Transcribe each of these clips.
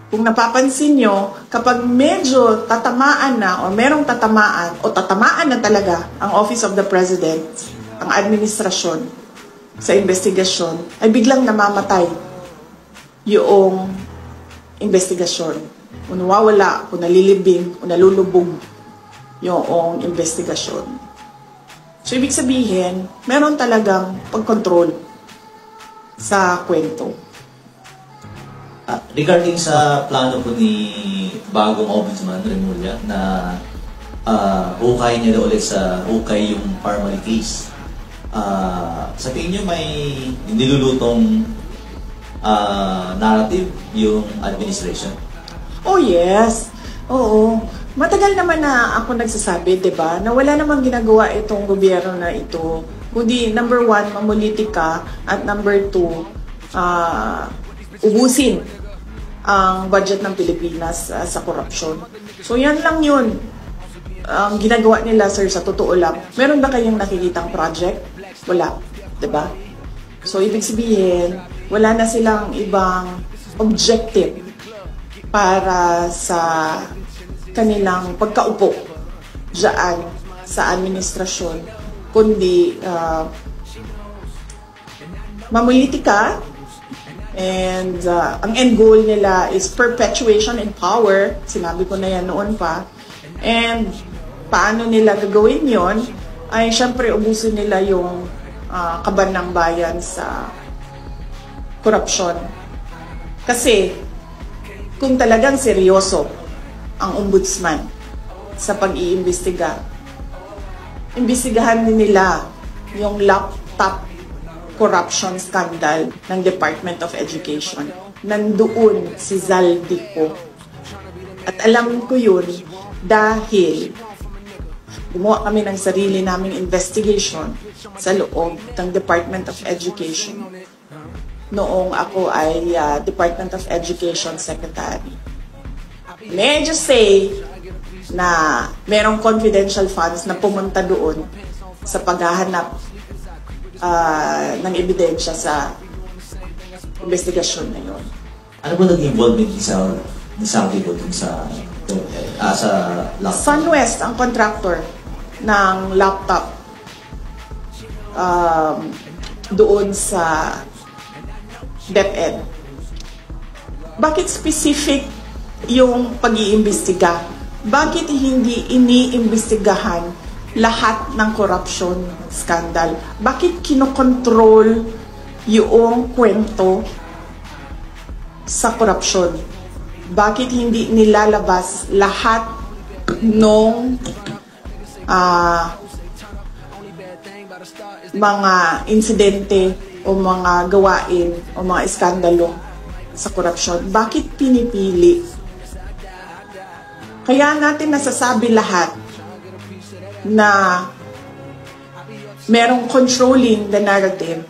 Kung napapansin nyo, kapag medyo tatamaan na o merong tatamaan o tatamaan na talaga ang Office of the President, ang administrasyon sa investigasyon, ay biglang namamatay yung investigasyon. O nawawala, o nalilibing, o nalulubog yung investigasyon. So, ibig sabihin, meron talagang pagkontrol sa kwento. Regarding sa plano po ni bagong Ombudsman Remulla na hukay niya ulit sa hukay yung Parmali case, sa tingin niyo may nilulutong narrative yung administration? Oh yes, oo. Matagal naman na ako nagsasabi, di ba, na wala namang ginagawa itong gobyerno na ito. Kundi, number one, mamulitika, at number two, ubusin ang budget ng Pilipinas sa korupsyon. So yan lang yun ang ginagawa nila, sir, sa totoo lang. Meron ba kayong nakikitang project? Wala, diba? So ibig sabihin, wala na silang ibang objective para sa kanilang pagkaupo dyan sa administrasyon, kundi mamulitika. And ang end goal nila is perpetuation in power. Sinabi ko na yan noon pa. And paano nila gagawin yon? Ay syempre ubusin nila yung kaban ng bayan sa korupsyon. Kasi kung talagang seryoso ang ombudsman sa pag-iimbestiga, imbestigahan din nila yung laptop corruption scandal ng Department of Education. Nandoon si Zaldico. At alam ko yun dahil gumawa kami ng sarili naming investigation sa loob ng Department of Education noong ako ay Department of Education Secretary. Medyo say na merong confidential funds na pumunta doon sa paghahanap ng ebidensya sa investigasyon na yun. Ano ba naging involvement ni Saudi po dun sa laptop? SunWest ang contractor ng laptop doon sa DepEd. Bakit specific yung pag-iimbestiga? Bakit hindi iniimbestigahan lahat ng corruption scandal? Bakit kinokontrol yung kwento sa corruption? Bakit hindi nilalabas lahat ng mga insidente o mga gawain o mga iskandalo sa korupsyon? Bakit pinipili? Kaya natin nasasabi lahat na merong controlling the narrative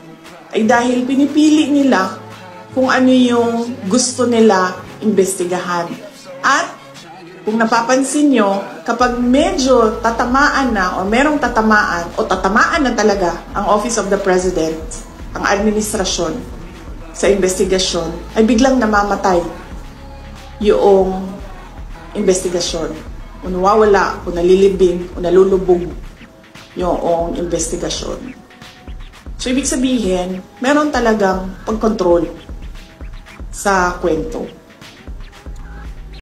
ay dahil pinipili nila kung ano yung gusto nila imbestigahan. At kung napapansin nyo, kapag medyo tatamaan na o merong tatamaan o tatamaan na talaga ang Office of the President, ang administrasyon sa investigasyon, ay biglang namamatay yung investigasyon. O nawawala, o nalilibing, o nalulubog yung investigasyon. So, ibig sabihin, meron talagang pagkontrol sa kwento.